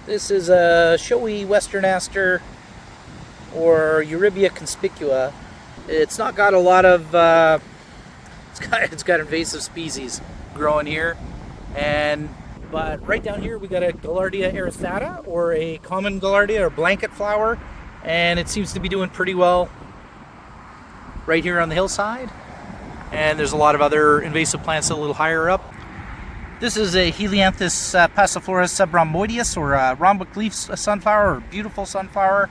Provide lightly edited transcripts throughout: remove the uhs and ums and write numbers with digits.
This is a showy Western Aster, or Eurybia conspicua. It's not got a lot of, it's got invasive species growing here, but right down here we got a Gaillardia aristata, or a common Gaillardia, or Blanketflower, and it seems to be doing pretty well right here on the hillside. And there's a lot of other invasive plants a little higher up. This is a Helianthus pauciflorus subrhomboideus, or a Rhomboid-leaved Sunflower, or beautiful sunflower.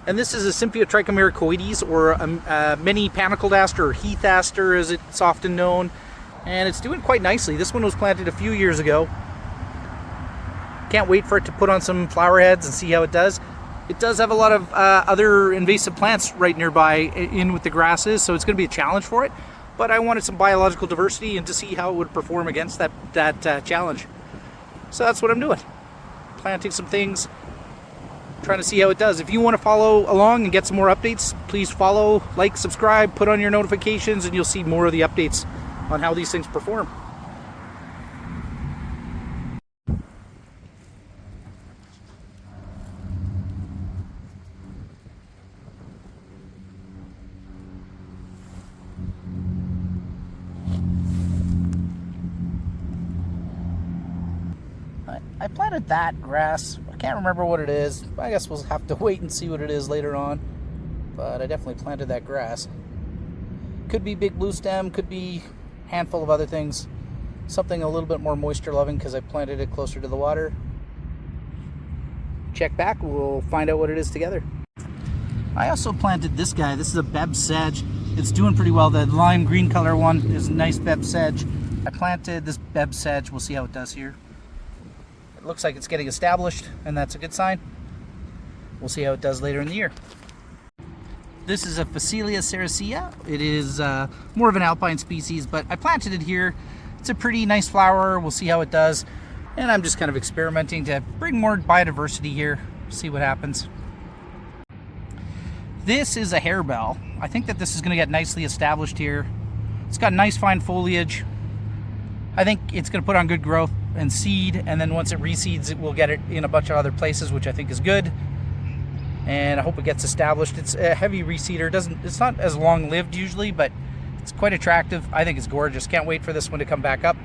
And this is a Trichomericoides, or a mini panicled aster, or heath aster as it's often known. And it's doing quite nicely. This one was planted a few years ago. Can't wait for it to put on some flower heads and see how it does. It does have a lot of other invasive plants right nearby in with the grasses, so it's going to be a challenge for it. But I wanted some biological diversity and to see how it would perform against that challenge. So that's what I'm doing. Planting some things, trying to see how it does. If you want to follow along and get some more updates, please follow, like, subscribe, put on your notifications, and you'll see more of the updates on how these things perform. I planted that grass. I can't remember what it is. I guess we'll have to wait and see what it is later on. But I definitely planted that grass. Could be big blue stem, could be a handful of other things. Something a little bit more moisture loving because I planted it closer to the water. Check back, we'll find out what it is together. I also planted this guy. This is a Bebb sedge. It's doing pretty well. The lime green color one is a nice Bebb sedge. I planted this Bebb sedge. We'll see how it does here. It looks like it's getting established, and that's a good sign. We'll see how it does later in the year. This is a Phacelia sericea. It is more of an alpine species, but I planted it here. It's a pretty nice flower. We'll see how it does. And I'm just kind of experimenting to bring more biodiversity here, see what happens. This is a harebell. I think that this is going to get nicely established here. It's got nice fine foliage. I think it's going to put on good growth and seed, and then once it reseeds, we'll get it in a bunch of other places, which I think is good. And I hope it gets established. It's a heavy reseeder. It's not as long lived usually, but it's quite attractive. I think it's gorgeous. Can't wait for this one to come back up.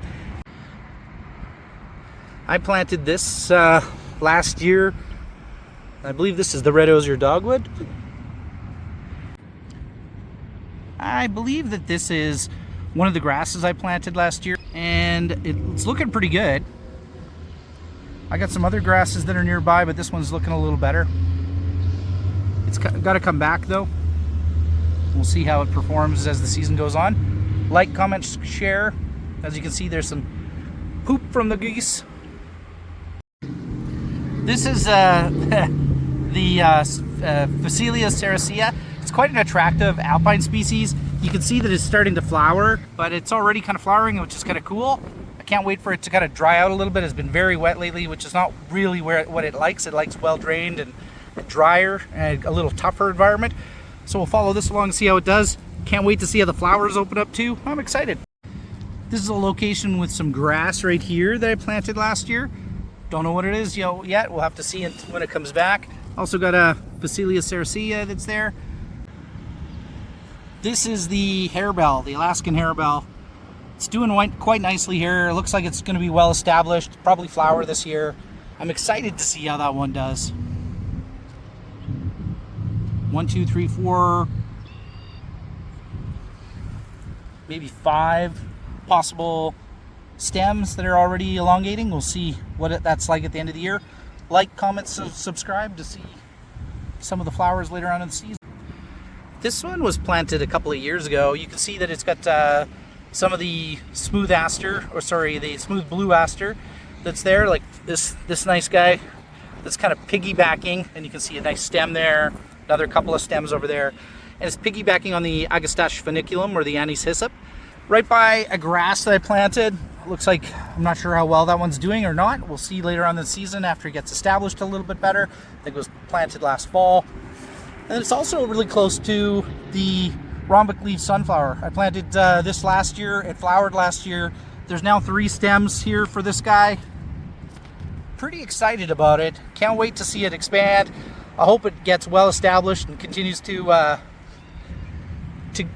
I planted this last year. I believe this is the red Osier Dogwood. I believe that this is one of the grasses I planted last year, and it's looking pretty good. I got some other grasses that are nearby, but this one's looking a little better. It's got to come back though. We'll see how it performs as the season goes on. Like, comment, share. As you can see, there's some poop from the geese. This is the Phacelia sericea. It's quite an attractive alpine species. You can see that it's starting to flower, but it's already kind of flowering, which is kind of cool. I can't wait for it to kind of dry out a little bit. It's been very wet lately, which is not really what it likes. It likes well drained and drier and a little tougher environment. So we'll follow this along and see how it does. Can't wait to see how the flowers open up too. I'm excited. This is a location with some grass right here that I planted last year. Don't know what it is yet. We'll have to see it when it comes back. Also got a Phacelia sericea that's there. This is the harebell, the Alaskan harebell. It's doing quite nicely here. It looks like it's going to be well established, probably flower this year. I'm excited to see how that one does. 1, 2, 3, 4, maybe 5 possible stems that are already elongating. We'll see what that's like at the end of the year. Like, comment, subscribe to see some of the flowers later on in the season. This one was planted a couple of years ago. You can see that it's got some of the smooth aster, or sorry, the smooth blue aster that's there, like this nice guy that's kind of piggybacking, and you can see a nice stem there, another couple of stems over there, and it's piggybacking on the Agastache foeniculum, or the Anise Hyssop, right by a grass that I planted. Looks like, I'm not sure how well that one's doing or not. We'll see later on in the season after it gets established a little bit better. I think it was planted last fall. And it's also really close to the Rhomboid-leaved Sunflower. I planted this last year. It flowered last year. There's now 3 stems here for this guy. pretty excited about it. Can't wait to see it expand. I hope it gets well established and continues to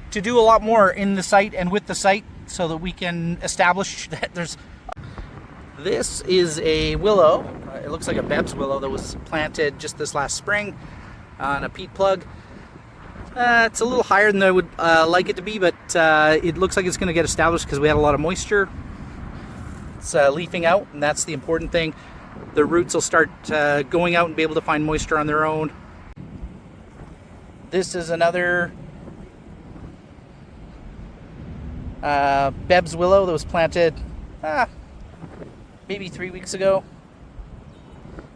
do a lot more in the site and with the site, so that we can establish that there's... This is a willow. It looks like a Bebb's willow that was planted just this last spring on a peat plug. It's a little higher than I would like it to be, but it looks like it's going to get established because we had a lot of moisture. It's leafing out, and that's the important thing. The roots will start going out and be able to find moisture on their own. This is another Bebb's willow that was planted maybe 3 weeks ago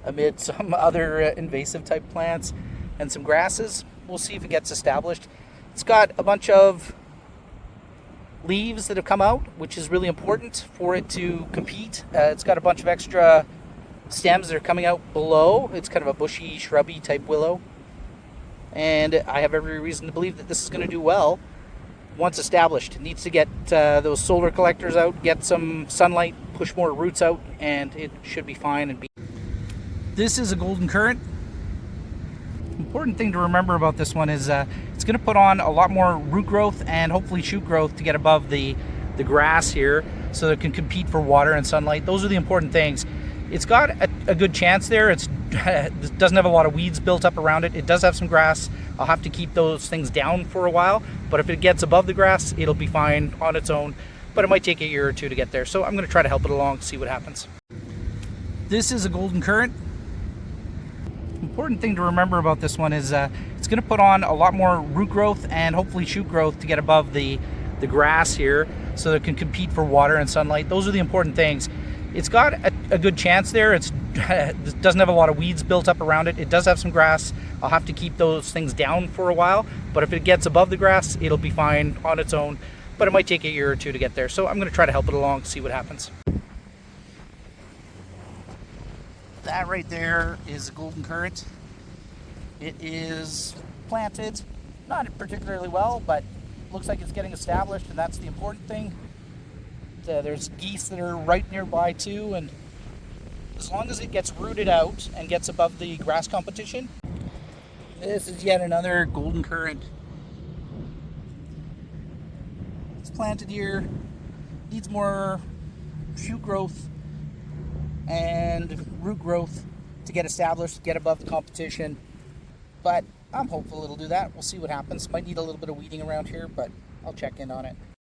amid some other invasive type plants and some grasses. We'll see if it gets established. It's got a bunch of leaves that have come out, which is really important for it to compete. It's got a bunch of extra stems that are coming out below. It's kind of a bushy, shrubby type willow. And I have every reason to believe that this is going to do well once established. It needs to get those solar collectors out, get some sunlight, push more roots out, and it should be fine. And This is a golden currant. Important thing to remember about this one is it's going to put on a lot more root growth and hopefully shoot growth to get above the grass here, so that it can compete for water and sunlight. Those are the important things. It's got a good chance there. It doesn't have a lot of weeds built up around it. It does have some grass. I'll have to keep those things down for a while, but if it gets above the grass, it'll be fine on its own, but it might take a year or two to get there. So I'm going to try to help it along, see what happens. This is a golden currant. Important thing to remember about this one is it's going to put on a lot more root growth and hopefully shoot growth to get above the grass here, so that it can compete for water and sunlight. Those are the important things. It's got a good chance there. It doesn't have a lot of weeds built up around it. It does have some grass. I'll have to keep those things down for a while, but if it gets above the grass, it'll be fine on its own, but it might take a year or two to get there. So I'm going to try to help it along, see what happens. That right there is a golden currant. It is planted, not particularly well, but looks like it's getting established, and that's the important thing. There's geese that are right nearby too, and as long as it gets rooted out and gets above the grass competition. This is yet another golden currant. It's planted here, needs more shoot growth and root growth to get established, get above the competition, but I'm hopeful it'll do that. We'll see what happens. Might need a little bit of weeding around here, but I'll check in on it.